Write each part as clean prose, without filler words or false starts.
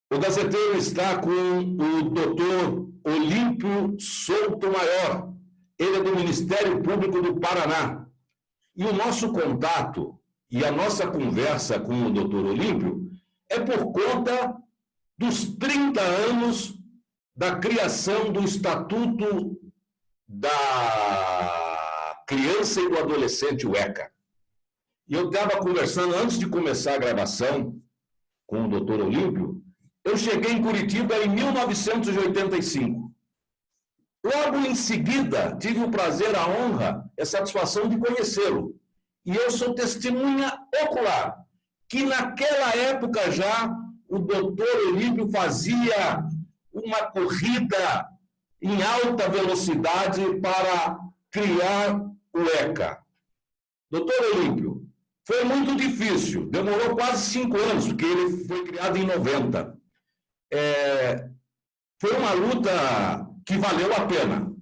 O gazeteiro está com o doutor Olímpio Souto Maior. Ele é do Ministério Público do Paraná. E o nosso contato e a nossa conversa com o doutor Olímpio é por conta dos 30 anos da criação do Estatuto da Criança e do Adolescente, o ECA. E eu estava conversando, antes de começar a gravação com o doutor Olímpio, eu cheguei em Curitiba em 1985. Logo em seguida, tive o prazer, a honra, a satisfação de conhecê-lo. E eu sou testemunha ocular que naquela época já o doutor Olímpio fazia uma corrida em alta velocidade para criar o ECA. Doutor Olímpio, foi muito difícil, demorou quase 5 anos, porque ele foi criado em 90. Foi uma luta que valeu a pena.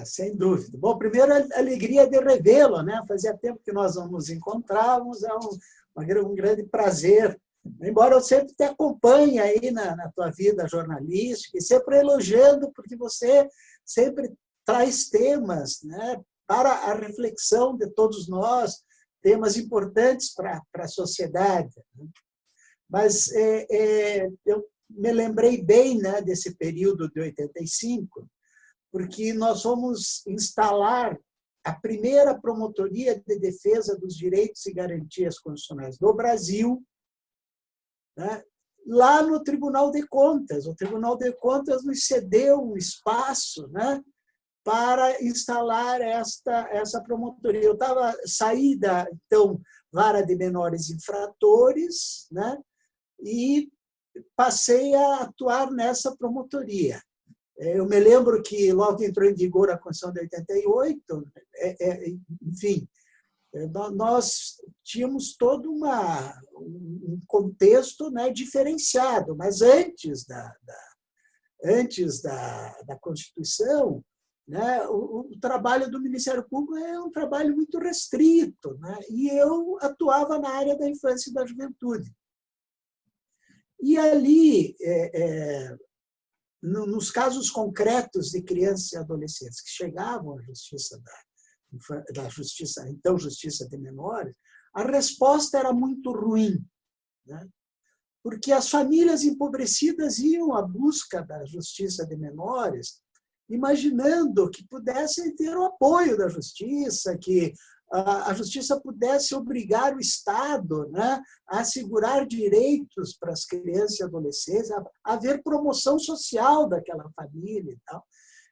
Sem dúvida. Bom, primeiro, a alegria de revê-lo, né? Fazia tempo que nós não nos encontrávamos, é um grande prazer. Embora eu sempre te acompanhe aí na tua vida jornalística, e sempre elogiando, porque você sempre traz temas, né, para a reflexão de todos nós, temas importantes para a sociedade. Mas eu me lembrei bem, né, desse período de 85, porque nós fomos instalar a primeira promotoria de defesa dos direitos e garantias constitucionais do Brasil, né, lá no Tribunal de Contas. O Tribunal de Contas nos cedeu um espaço, né, para instalar essa promotoria. Eu saí da, então, vara de menores infratores, né, e passei a atuar nessa promotoria. Eu me lembro que logo entrou em vigor a Constituição de 88, enfim, nós tínhamos todo um contexto, né, diferenciado, mas antes da Constituição, né, o trabalho do Ministério Público é um trabalho muito restrito, né, e eu atuava na área da infância e da juventude. E ali, nos casos concretos de crianças e adolescentes que chegavam à justiça então Justiça de Menores, a resposta era muito ruim, né? Porque as famílias empobrecidas iam à busca da Justiça de Menores, imaginando que pudessem ter o apoio da Justiça, que a Justiça pudesse obrigar o Estado, né, a assegurar direitos para as crianças e adolescentes, a haver promoção social daquela família e tal.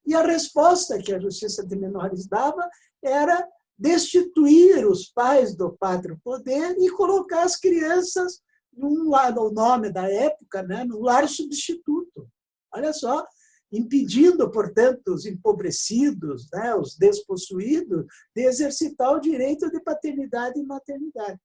E a resposta que a Justiça de Menores dava era destituir os pais do pátrio poder e colocar as crianças o nome da época, né, no lar substituto. Olha só, impedindo, portanto, os empobrecidos, né, os despossuídos, de exercitar o direito de paternidade e maternidade.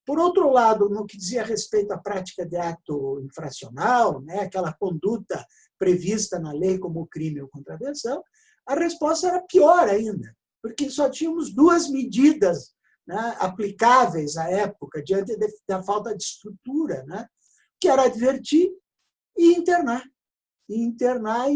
Por outro lado, no que dizia respeito à prática de ato infracional, né, aquela conduta prevista na lei como crime ou contravenção, a resposta era pior ainda, porque só tínhamos 2 medidas, né, aplicáveis à época, diante da falta de estrutura, né, que era advertir e internar. Em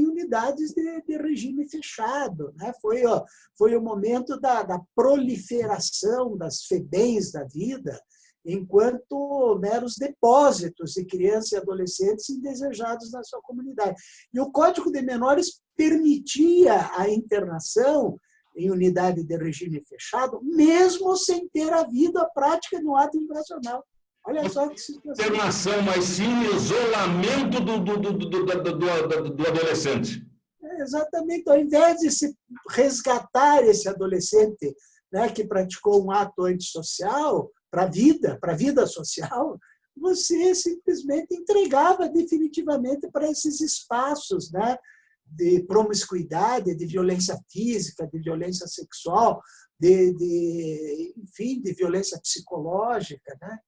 unidades de regime fechado, né? Foi o momento da proliferação das FEBEMs da vida, enquanto meros depósitos de crianças e adolescentes indesejados na sua comunidade. E o Código de Menores permitia a internação em unidade de regime fechado, mesmo sem ter havido a prática de um ato infracional. Olha só que situação. Internação, mas sim isolamento do adolescente. Exatamente. Ao invés de se resgatar esse adolescente, né, que praticou um ato antissocial para a vida social, você simplesmente entregava definitivamente para esses espaços, né, de promiscuidade, de violência física, de violência sexual, enfim, de violência psicológica, né?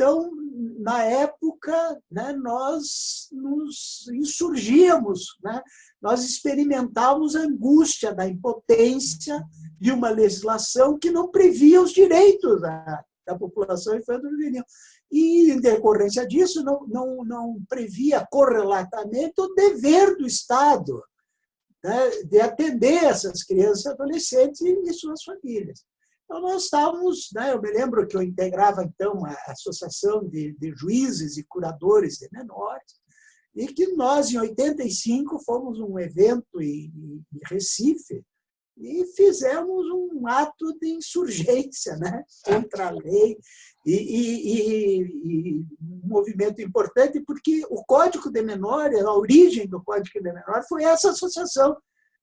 Então, na época, né, nós nos insurgíamos, né? Nós experimentávamos a angústia da impotência de uma legislação que não previa os direitos da população infanto-juvenil. E, em decorrência disso, não previa correlatamente o dever do Estado, né, de atender essas crianças e adolescentes e suas famílias. Então, nós estávamos, né, eu me lembro que eu integrava, então, a Associação de Juízes e Curadores de Menores, e que nós, em 85, fomos um evento em Recife e fizemos um ato de insurgência, né, contra a lei, e um movimento importante, porque o Código de Menores, a origem do Código de Menores foi essa associação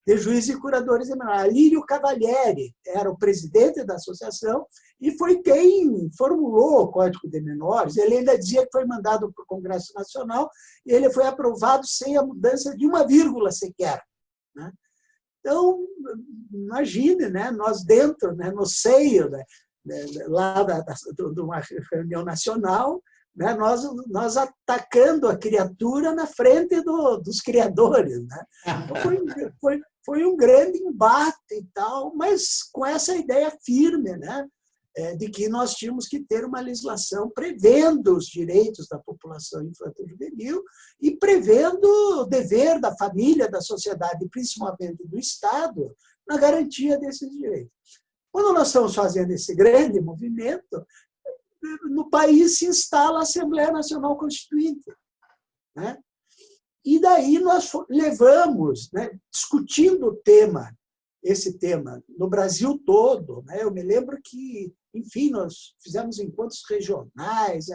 de juízes e curadores de menores. Alírio Cavalieri era o presidente da associação e foi quem formulou o Código de Menores. Ele ainda dizia que foi mandado para o Congresso Nacional e ele foi aprovado sem a mudança de uma vírgula sequer, né? Então, imagine, né, nós dentro, né, no seio, né, lá de uma reunião nacional, né, nós atacando a criatura na frente dos criadores, né? Então, foi um grande embate e tal, mas com essa ideia firme, né, de que nós tínhamos que ter uma legislação prevendo os direitos da população infanto-juvenil e prevendo o dever da família, da sociedade, principalmente do Estado, na garantia desses direitos. Quando nós estamos fazendo esse grande movimento, no país se instala a Assembleia Nacional Constituinte, né? E daí nós levamos, né, discutindo esse tema, no Brasil todo, né? Eu me lembro que, enfim, nós fizemos encontros regionais,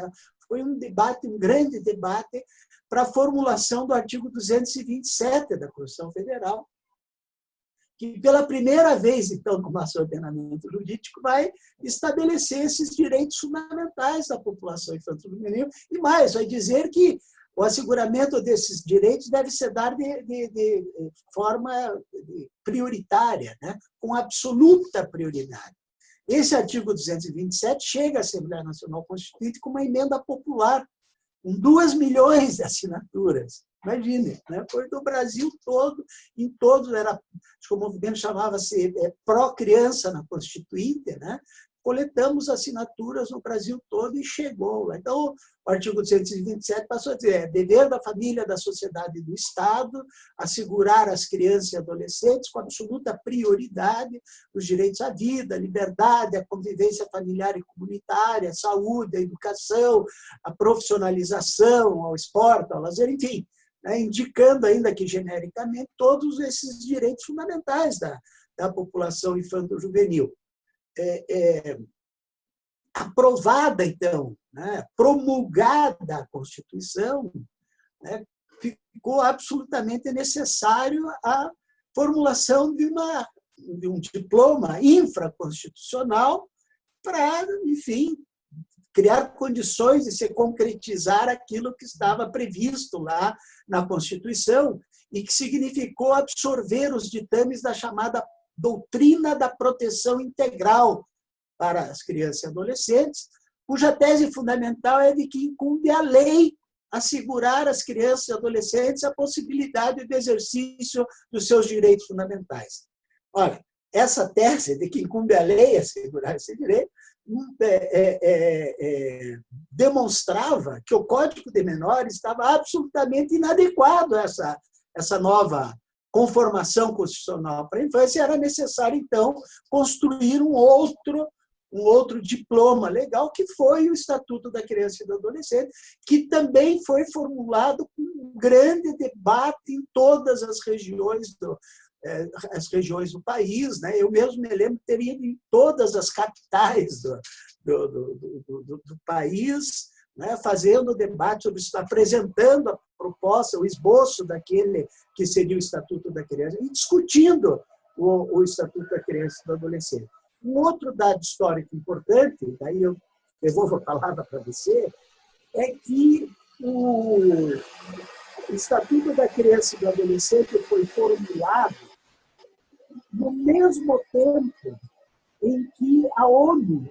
foi um debate, um grande debate para a formulação do artigo 227 da Constituição Federal, que pela primeira vez, então, no nosso ordenamento jurídico, vai estabelecer esses direitos fundamentais da população infanto-juvenil e mais, vai dizer que o asseguramento desses direitos deve ser dado de forma prioritária, né, com absoluta prioridade. Esse artigo 227 chega à Assembleia Nacional Constituinte com uma emenda popular, com 2 milhões de assinaturas. Imagine, né? Foi do Brasil todo, em todos, acho que o movimento chamava-se Pró-Criança na Constituinte, né? Coletamos assinaturas no Brasil todo e chegou lá. Então, o artigo 227 passou a dizer: é dever da família, da sociedade e do Estado assegurar às crianças e adolescentes com absoluta prioridade os direitos à vida, à liberdade, à convivência familiar e comunitária, à saúde, à educação, à profissionalização, ao esporte, ao lazer, enfim, né, indicando ainda que genericamente todos esses direitos fundamentais da população infanto-juvenil. Aprovada, então, né, promulgada a Constituição, né, ficou absolutamente necessário a formulação de um diploma infraconstitucional para, enfim, criar condições de se concretizar aquilo que estava previsto lá na Constituição e que significou absorver os ditames da chamada doutrina da proteção integral para as crianças e adolescentes, cuja tese fundamental é de que incumbe à lei assegurar às crianças e adolescentes a possibilidade do exercício dos seus direitos fundamentais. Olha, essa tese de que incumbe à lei assegurar esse direito demonstrava que o Código de Menores estava absolutamente inadequado a essa nova conformação constitucional para a infância, e era necessário, então, construir um outro diploma legal, que foi o Estatuto da Criança e do Adolescente, que também foi formulado com um grande debate em todas as regiões do país, né? Eu mesmo me lembro de ter ido em todas as capitais do país, né, fazendo debate sobre isso, apresentando a proposta, o esboço daquele que seria o Estatuto da Criança, e discutindo o Estatuto da Criança e do Adolescente. Um outro dado histórico importante, daí eu devolvo a palavra para você, é que o Estatuto da Criança e do Adolescente foi formulado no mesmo tempo em que a ONU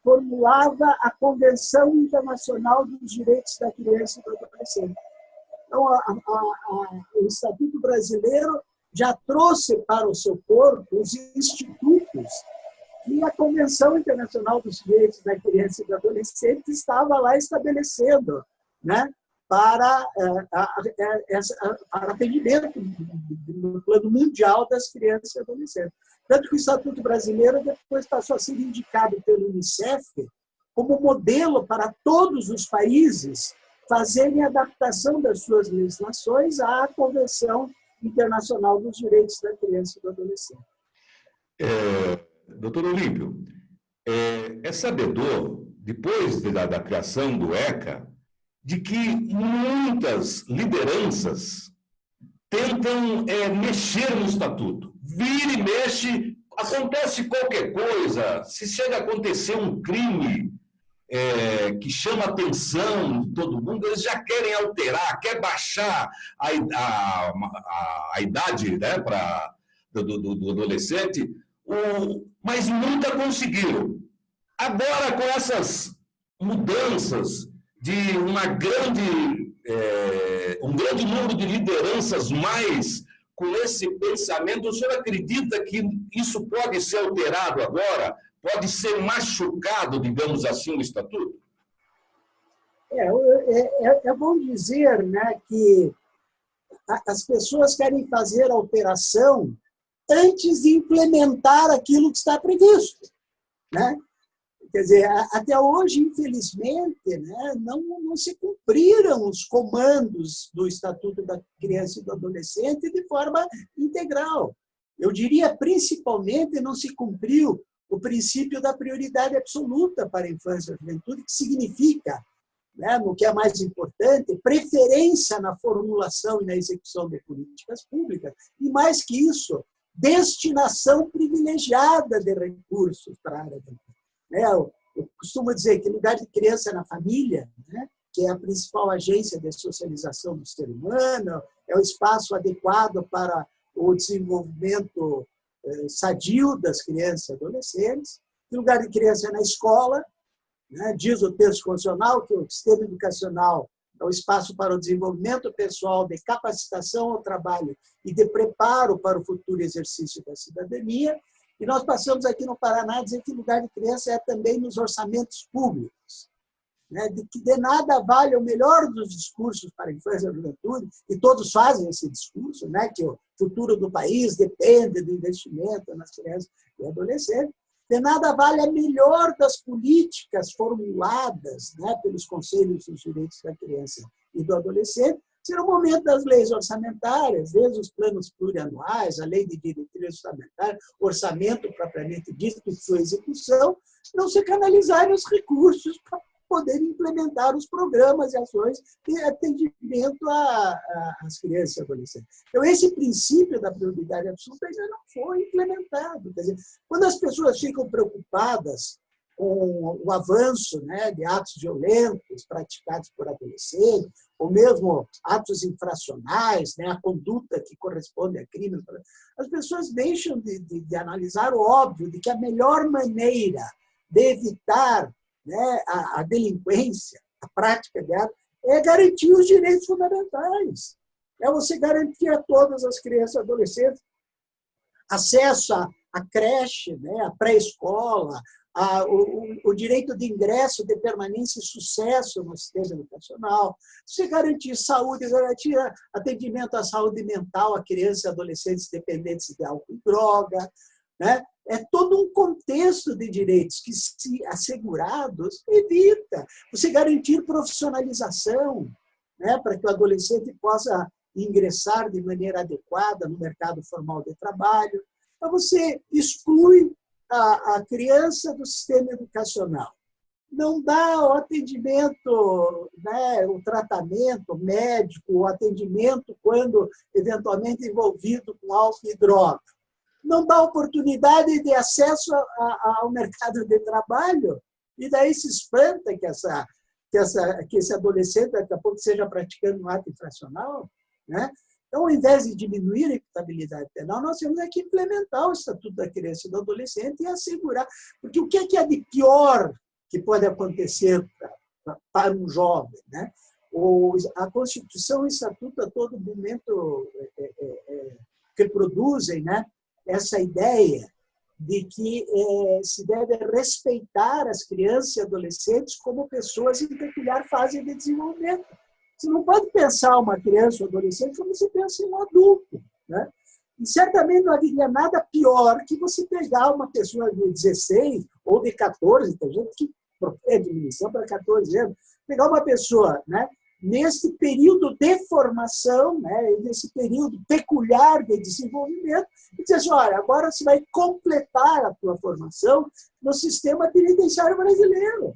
formulava a Convenção Internacional dos Direitos da Criança e do Adolescente. Então, o Estatuto Brasileiro já trouxe para o seu corpo os institutos que a Convenção Internacional dos Direitos da Criança e do Adolescente estava lá estabelecendo, né, para atendimento no plano mundial das crianças e adolescentes. Tanto que o Estatuto Brasileiro depois passou a ser indicado pelo Unicef como modelo para todos os países fazerem adaptação das suas legislações à Convenção Internacional dos Direitos da Criança e do Adolescente. Doutor Olímpio, é sabedor, depois da criação do ECA, de que muitas lideranças tentam mexer no estatuto. Vira e mexe, acontece qualquer coisa, se chega a acontecer um crime que chama a atenção de todo mundo, eles já querem alterar, quer baixar a idade, né, do adolescente, mas nunca conseguiram. Agora, com essas mudanças de um grande número de lideranças mais com esse pensamento, o senhor acredita que isso pode ser alterado agora? Pode ser machucado, digamos assim, o estatuto? É bom dizer, né, que as pessoas querem fazer alteração antes de implementar aquilo que está previsto, né? Quer dizer, até hoje, infelizmente, né, não se cumpriram os comandos do Estatuto da Criança e do Adolescente de forma integral. Eu diria, principalmente, não se cumpriu o princípio da prioridade absoluta para a infância e a juventude, que significa, né, no que é mais importante, preferência na formulação e na execução de políticas públicas, e mais que isso, destinação privilegiada de recursos para a área da infância. Eu costumo dizer que lugar de criança é na família, né, que é a principal agência de socialização do ser humano, é o espaço adequado para o desenvolvimento sadio das crianças e adolescentes. Que lugar de criança é na escola, né, diz o texto constitucional que o sistema educacional é o espaço para o desenvolvimento pessoal, de capacitação ao trabalho e de preparo para o futuro exercício da cidadania. E nós passamos aqui no Paraná a dizer que lugar de criança é também nos orçamentos públicos, né? De que de nada vale o melhor dos discursos para a infância e a juventude, e todos fazem esse discurso, né? Que o futuro do país depende do investimento nas crianças e adolescentes. De nada vale a melhor das políticas formuladas, né, pelos Conselhos dos Direitos da Criança e do Adolescente, será o momento das leis orçamentárias, desde os planos plurianuais, a lei de diretrizes orçamentárias, orçamento propriamente dito e sua execução, não se canalizarem os recursos para poder implementar os programas e ações de atendimento às crianças e adolescentes. Então, esse princípio da prioridade absoluta ainda não foi implementado. Quer dizer, quando as pessoas ficam preocupadas com o avanço, né, de atos violentos praticados por adolescentes, ou mesmo atos infracionais, né, a conduta que corresponde a crime, as pessoas deixam de analisar o óbvio de que a melhor maneira de evitar, né, a delinquência, a prática de atos, é garantir os direitos fundamentais. É você garantir a todas as crianças e adolescentes acesso à creche, né, à pré-escola, o direito de ingresso, de permanência e sucesso no sistema educacional, você garantir saúde, garantir atendimento à saúde mental a crianças e adolescentes dependentes de álcool e droga, né? É todo um contexto de direitos que, se assegurados, evita. Você garantir profissionalização, né, para que o adolescente possa ingressar de maneira adequada no mercado formal de trabalho. Então, você exclui a criança do sistema educacional. Não dá o atendimento, né, o tratamento médico, o atendimento quando eventualmente envolvido com álcool e droga. Não dá oportunidade de acesso ao mercado de trabalho, e daí se espanta que esse adolescente daqui a pouco seja praticando um ato infracional, né? Então, ao invés de diminuir a imputabilidade penal, nós temos que implementar o Estatuto da Criança e do Adolescente e assegurar. Porque o que é de pior que pode acontecer para um jovem, né? A Constituição e o Estatuto a todo momento reproduzem, né, essa ideia de que se deve respeitar as crianças e adolescentes como pessoas em peculiar fase de desenvolvimento. Você não pode pensar uma criança ou adolescente como você pensa em um adulto, né? E certamente não haveria nada pior que você pegar uma pessoa de 16 ou de 14, tem gente que pede diminuição para 14 anos, pegar uma pessoa, né, nesse período de formação, né, nesse período peculiar de desenvolvimento, e dizer assim, olha, agora você vai completar a tua formação no sistema penitenciário brasileiro.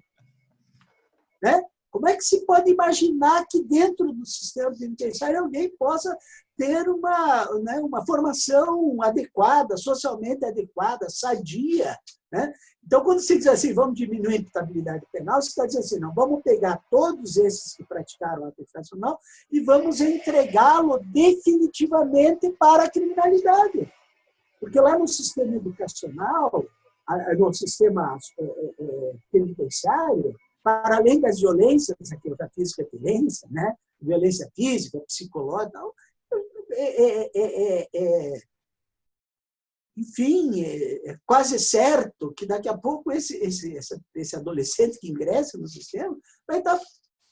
Né? Como é que se pode imaginar que dentro do sistema penitenciário alguém possa ter uma formação adequada, socialmente adequada, sadia? Né? Então, quando se diz assim, vamos diminuir a imputabilidade penal, você está dizendo assim, não, vamos pegar todos esses que praticaram ato infracional e vamos entregá-lo definitivamente para a criminalidade. Porque lá no sistema educacional, no sistema penitenciário, para além das violências, aquilo da física e violência, né? Violência física, psicológica, enfim, é quase certo que daqui a pouco esse adolescente que ingressa no sistema vai estar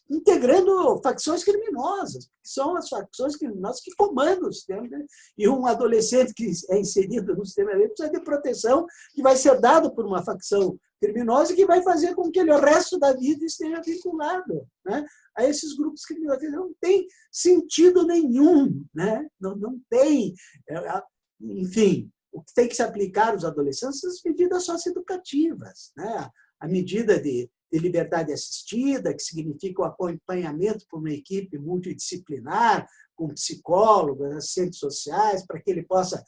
integrando facções criminosas, que são as facções criminosas que comandam o sistema. Né? E um adolescente que é inserido no sistema precisa de proteção que vai ser dado por uma facção criminosa que vai fazer com que ele, o resto da vida, esteja vinculado, né, a esses grupos criminosos. Não tem sentido nenhum. Né? Não tem. Enfim, o que tem que se aplicar aos adolescentes são as medidas socioeducativas, né? A medida de liberdade assistida, que significa o acompanhamento por uma equipe multidisciplinar, com psicólogos, assistentes sociais, para que ele possa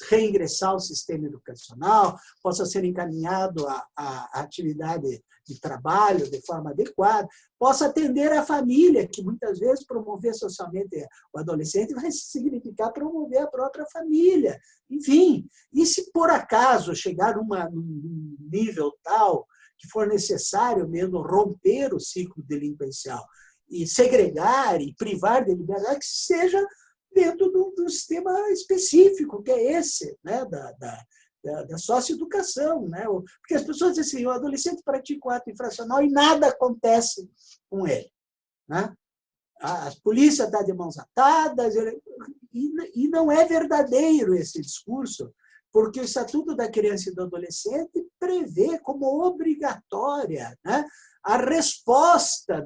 reingressar ao sistema educacional, possa ser encaminhado à atividade de trabalho de forma adequada, possa atender a família, que muitas vezes promover socialmente o adolescente vai significar promover a própria família. Enfim, e se por acaso chegar num nível tal que for necessário mesmo romper o ciclo delinquencial e segregar e privar de liberdade, que seja dentro do sistema específico, que é esse, né, da socioeducação. Né? Porque as pessoas dizem assim, o adolescente pratica o ato infracional e nada acontece com ele. Né? A polícia está de mãos atadas, e não é verdadeiro esse discurso, porque o Estatuto da Criança e do Adolescente prevê como obrigatória, né, a resposta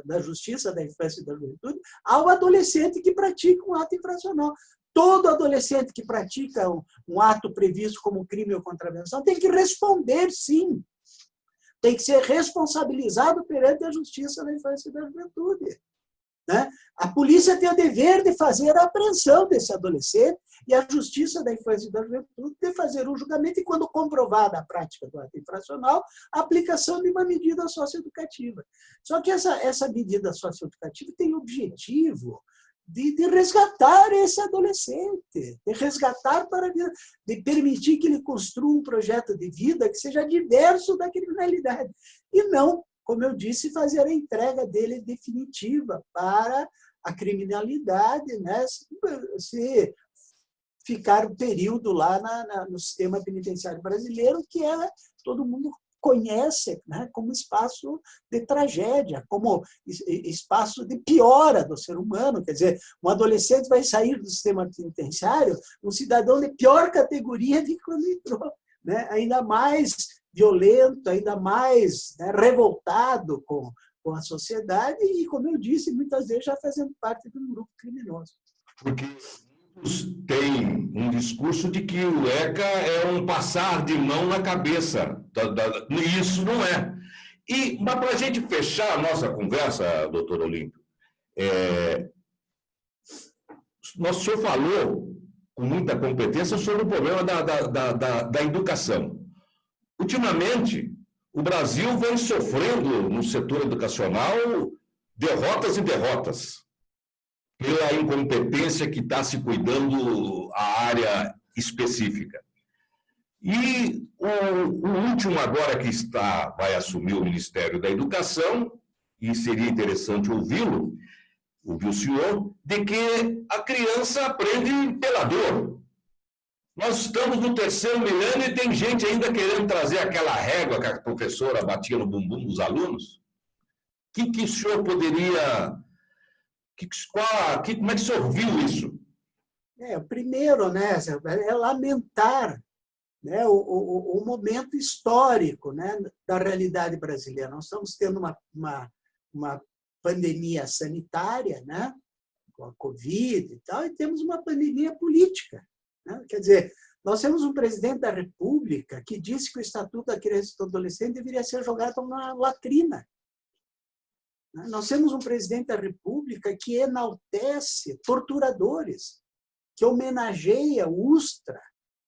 da Justiça da Infância e da Juventude ao adolescente que pratica um ato infracional. Todo adolescente que pratica um ato previsto como crime ou contravenção tem que responder, sim. Tem que ser responsabilizado perante a Justiça da Infância e da Juventude. Né? A polícia tem o dever de fazer a apreensão desse adolescente e a Justiça da Infância e da Juventude de fazer um julgamento e, quando comprovada a prática do ato infracional, a aplicação de uma medida socioeducativa. Só que essa medida socioeducativa tem o objetivo de resgatar esse adolescente, de resgatar de permitir que ele construa um projeto de vida que seja diverso da criminalidade. E não, como eu disse, fazer a entrega dele definitiva para a criminalidade, né? Se ficar um período lá no sistema penitenciário brasileiro, que todo mundo conhece, né, como espaço de tragédia, como espaço de piora do ser humano. Quer dizer, um adolescente vai sair do sistema penitenciário um cidadão de pior categoria de quando entrou, né? Ainda mais violento, ainda mais, né, revoltado com a sociedade e, como eu disse, muitas vezes já fazendo parte de um grupo criminoso. Porque muitos têm um discurso de que o ECA é um passar de mão na cabeça. Isso não é. Mas para a gente fechar a nossa conversa, doutor Olímpio, o senhor falou com muita competência sobre o problema da educação. Ultimamente, o Brasil vem sofrendo no setor educacional derrotas e derrotas pela incompetência que está se cuidando a área específica. E o último agora que vai assumir o Ministério da Educação, e seria interessante ouvir o senhor, de que a criança aprende pela dor. Nós estamos no terceiro milênio e tem gente ainda querendo trazer aquela régua que a professora batia no bumbum dos alunos. O que o senhor poderia... como é que o senhor viu isso? Primeiro, né, é lamentar, né, o momento histórico, né, da realidade brasileira. Nós estamos tendo uma pandemia sanitária, né, com a Covid e tal, e temos uma pandemia política. Né? Quer dizer, nós temos um presidente da República que disse que o Estatuto da Criança e do Adolescente deveria ser jogado na latrina. Nós temos um presidente da República que enaltece torturadores, que homenageia o Ustra,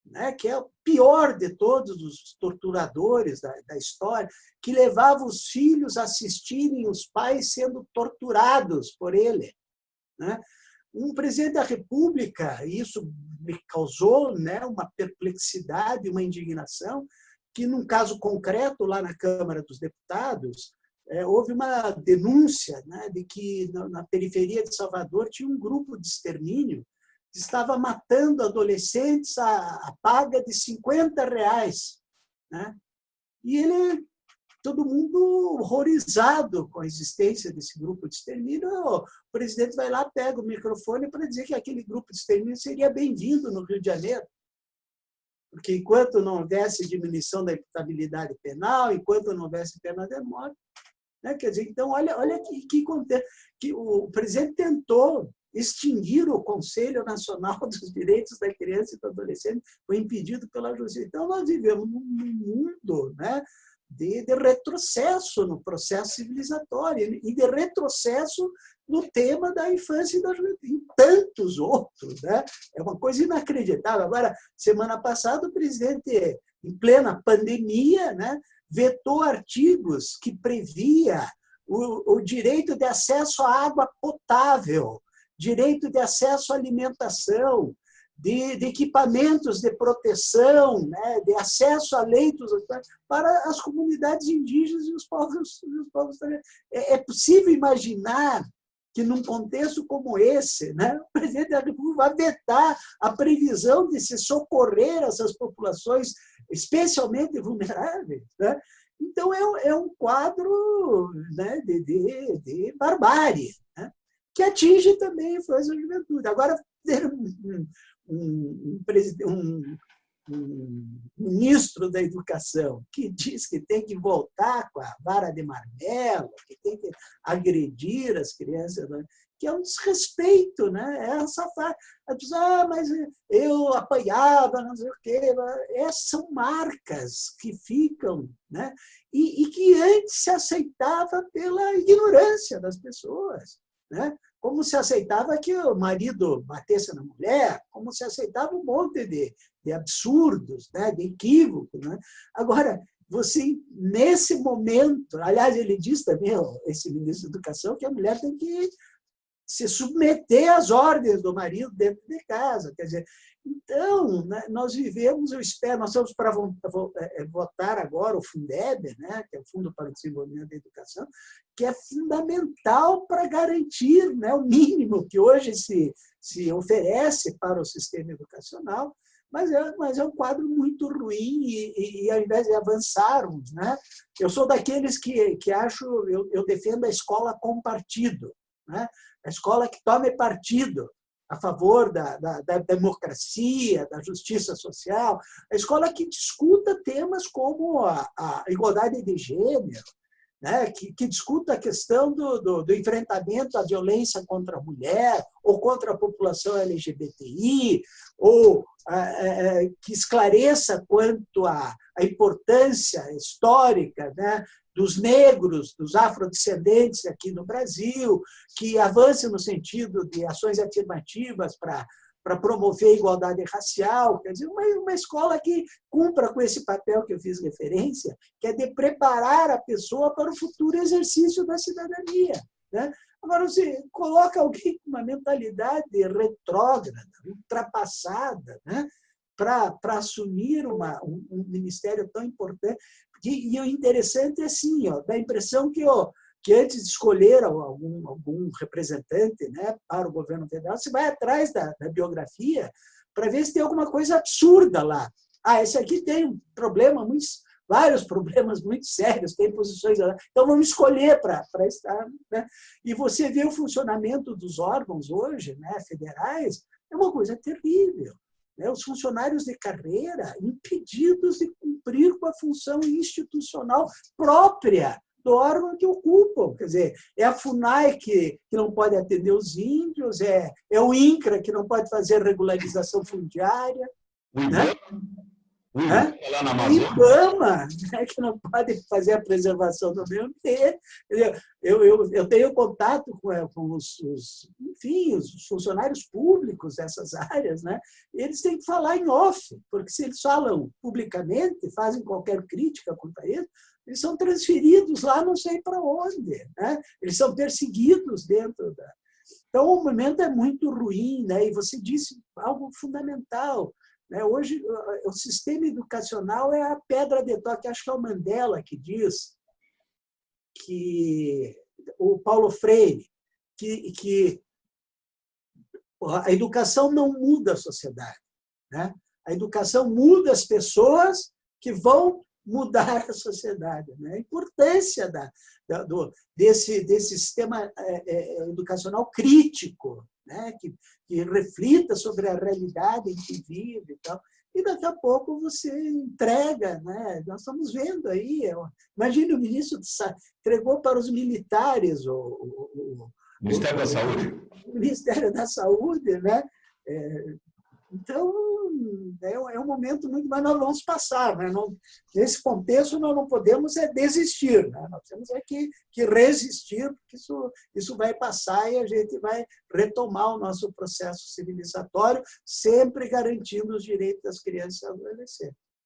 né, que é o pior de todos os torturadores da história, que levava os filhos a assistirem os pais sendo torturados por ele. Né? Um presidente da República, isso me causou, né, uma perplexidade, uma indignação, que, num caso concreto, lá na Câmara dos Deputados, houve uma denúncia, né, de que na periferia de Salvador tinha um grupo de extermínio que estava matando adolescentes a paga de R$50. Né? E todo mundo horrorizado com a existência desse grupo de extermínio. O presidente vai lá, pega o microfone para dizer que aquele grupo de extermínio seria bem-vindo no Rio de Janeiro. Porque enquanto não houvesse diminuição da imputabilidade penal, enquanto não houvesse pena de morte, né? Quer dizer, então, olha que acontece, que o presidente tentou extinguir o Conselho Nacional dos Direitos da Criança e do Adolescente, foi impedido pela justiça. Então, nós vivemos num mundo, né, de retrocesso no processo civilizatório e de retrocesso no tema da infância e da juventude, e tantos outros. Né? É uma coisa inacreditável. Agora, semana passada, o presidente, em plena pandemia, né, vetou artigos que previa o direito de acesso à água potável, direito de acesso à alimentação, de equipamentos de proteção, né, de acesso a leitos para as comunidades indígenas e os povos. É possível imaginar que, num contexto como esse, né, o presidente da República vai vetar a previsão de se socorrer essas populações especialmente vulneráveis. Né? Então, é um quadro, né, de barbárie, né, que atinge também a infância e a juventude. Agora, ter um ministro da Educação que diz que tem que voltar com a vara de marmelo, que tem que agredir as crianças, que é um desrespeito, né? Essa mas eu apanhava, não sei o quê. Essas são marcas que ficam, né? E que antes se aceitava pela ignorância das pessoas, né? Como se aceitava que o marido batesse na mulher, como se aceitava um monte de absurdos, né? De equívocos. Né? Agora, você, nesse momento, aliás, ele diz também, esse ministro da Educação, que a mulher tem que se submeter às ordens do marido dentro de casa. Quer dizer, então, né, nós vivemos, eu espero, nós estamos para votar agora o Fundeb, né, que é o Fundo para o Desenvolvimento da Educação, que é fundamental para garantir, né, o mínimo que hoje se oferece para o sistema educacional, mas é um quadro muito ruim e ao invés de avançarmos, né, eu sou daqueles que acho, eu defendo a escola com partido, né, a escola que tome partido a favor da democracia, da justiça social, a escola que discuta temas como a igualdade de gênero, né? que discuta a questão do enfrentamento à violência contra a mulher ou contra a população LGBTI, ou que esclareça quanto à importância histórica, né, dos negros, dos afrodescendentes aqui no Brasil, que avance no sentido de ações afirmativas para promover a igualdade racial, quer dizer, uma escola que cumpra com esse papel que eu fiz referência, que é de preparar a pessoa para o futuro exercício da cidadania. Né? Agora, você coloca alguém com uma mentalidade retrógrada, ultrapassada, né? para assumir um ministério tão importante. E o interessante é assim, dá a impressão que antes de escolher algum representante, né, para o governo federal, você vai atrás da biografia para ver se tem alguma coisa absurda lá. Esse aqui tem um problema, vários problemas muito sérios, tem posições... Então, vamos escolher para estar... Né? E você vê o funcionamento dos órgãos hoje, né, federais, é uma coisa terrível. Né? Os funcionários de carreira impedidos de cumprir com a função institucional própria do órgão que ocupam. Quer dizer, é a FUNAI que não pode atender os índios, é o INCRA que não pode fazer regularização fundiária. O né? IBAMA, lá na O Amazônia. IBAMA, né, que não pode fazer a preservação do meio ambiente. Eu tenho contato com enfim, os funcionários públicos dessas áreas, né? Eles têm que falar em off, porque se eles falam publicamente, fazem qualquer crítica contra eles, eles são transferidos lá não sei para onde. Né? Eles são perseguidos dentro da... Então, o momento é muito ruim, né? E você disse algo fundamental. Hoje, o sistema educacional é a pedra de toque. Acho que é o Mandela que diz, que o Paulo Freire, que a educação não muda a sociedade. Né? A educação muda as pessoas que vão mudar a sociedade. Né? A importância desse sistema educacional crítico, né? que reflita sobre a realidade em que vive e tal. E daqui a pouco você entrega, né? Nós estamos vendo aí, imagine o ministro entregou para os militares o Ministério da Saúde. O Ministério da Saúde, né? Então, é um momento muito... Mas nós vamos passar. Né? Nesse contexto, nós não podemos desistir. Né? Nós temos que resistir, porque isso vai passar e a gente vai retomar o nosso processo civilizatório, sempre garantindo os direitos das crianças e adolescentes.